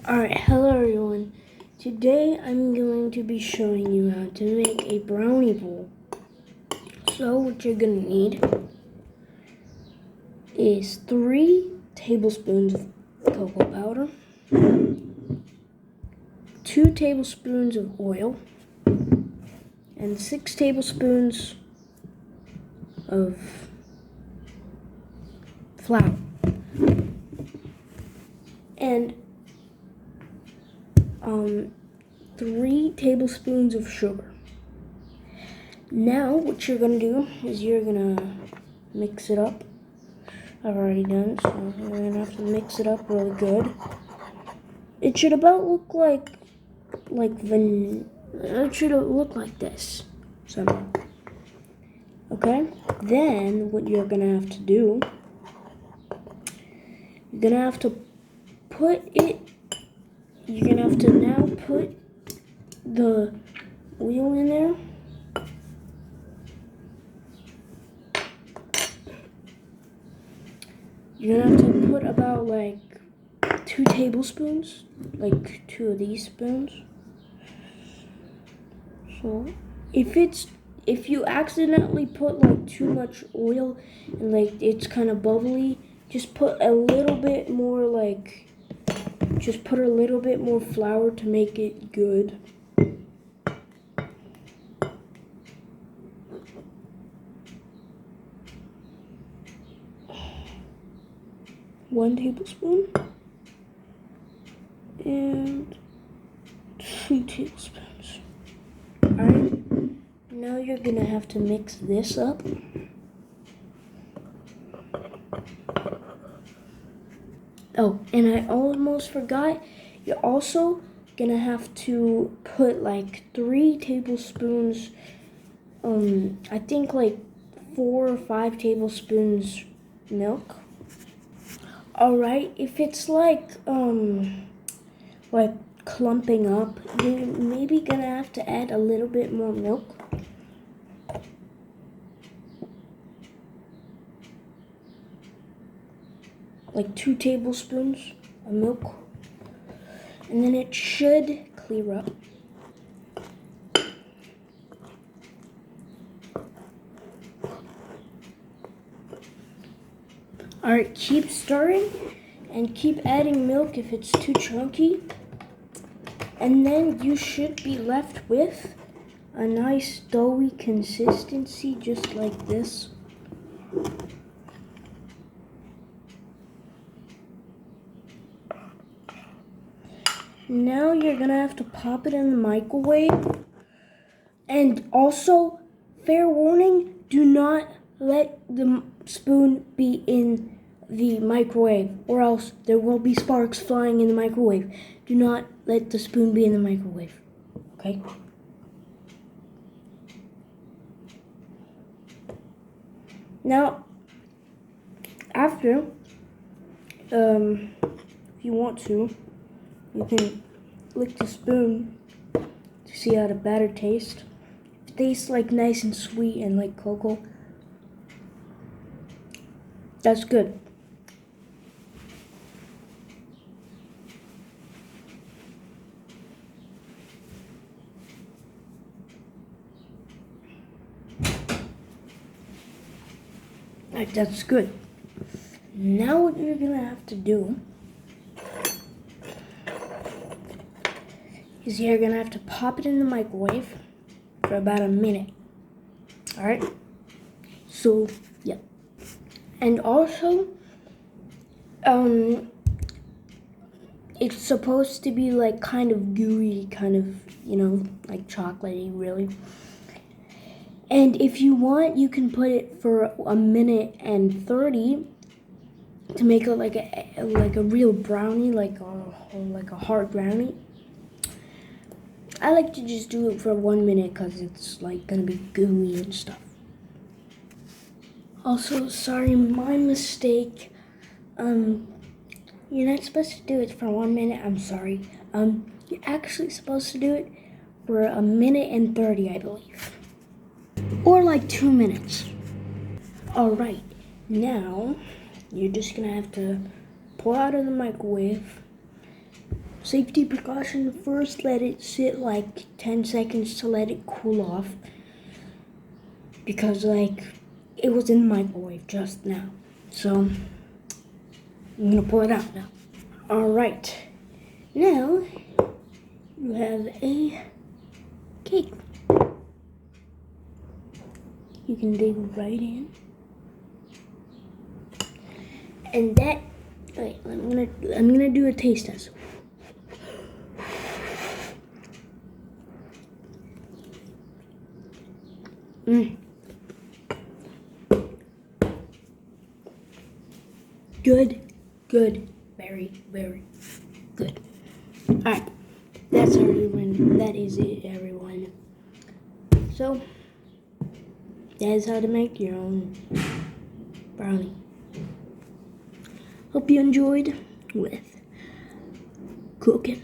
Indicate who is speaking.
Speaker 1: Alright, hello everyone. Today I'm going to be showing you how to make a brownie bowl. So what you're going to need is 3 tablespoons of cocoa powder, 2 tablespoons of oil, and 6 tablespoons of flour. And 3 tablespoons of sugar. Now what you're gonna do is you're gonna mix it up. I've already done, so you're gonna have to mix it up really good. It should about look like it should look like this. Okay? Then what you're gonna have to do, you're gonna have to now put the oil in there. You're gonna have to put about 2 tablespoons, 2 of these spoons. So if you accidentally put too much oil and it's kind of bubbly, just put a little bit more just put a little bit more flour to make it good. One tablespoon and 2 tablespoons. Alright, now you're gonna have to mix this up. Oh, and I almost forgot, you're also gonna have to put 3 tablespoons, I think 4 or 5 tablespoons milk. Alright, if it's clumping up, you're maybe gonna have to add a little bit more milk. Like 2 tablespoons of milk. And then it should clear up. Alright, keep stirring and keep adding milk if it's too chunky. And then you should be left with a nice doughy consistency just like this. Now you're gonna have to pop it in the microwave. And also, fair warning, do not let the spoon be in the microwave or else there will be sparks flying in the microwave. Do not let the spoon be in the microwave, okay? Now, after, if you want to, you can lick the spoon to see how the batter tastes. It tastes nice and sweet and like cocoa. That's good. That's good. Now what you're gonna have to do is you're gonna have to pop it in the microwave for about a minute. Alright? So, yeah. And also, it's supposed to be kind of gooey, kind of, chocolatey, really. And if you want, you can put it for a minute and 30 to make it like a real brownie, like a hard brownie. I like to just do it for 1 minute because it's gonna be gooey and stuff. Also, sorry, my mistake. You're not supposed to do it for 1 minute. I'm sorry. You're actually supposed to do it for a minute and 30, I believe. Or 2 minutes. Alright, now you're just gonna have to pull out of the microwave Safety precaution, first let it sit like 10 seconds to let it cool off. Because like, it was in the microwave just now. So, I'm gonna pull it out now. Alright. Now, you have a cake. You can dig right in. And that, wait, I'm gonna do a taste test. Good, very, very good. Alright, that's everyone. That is it, everyone. So, that is how to make your own brownie. Hope you enjoyed with cooking.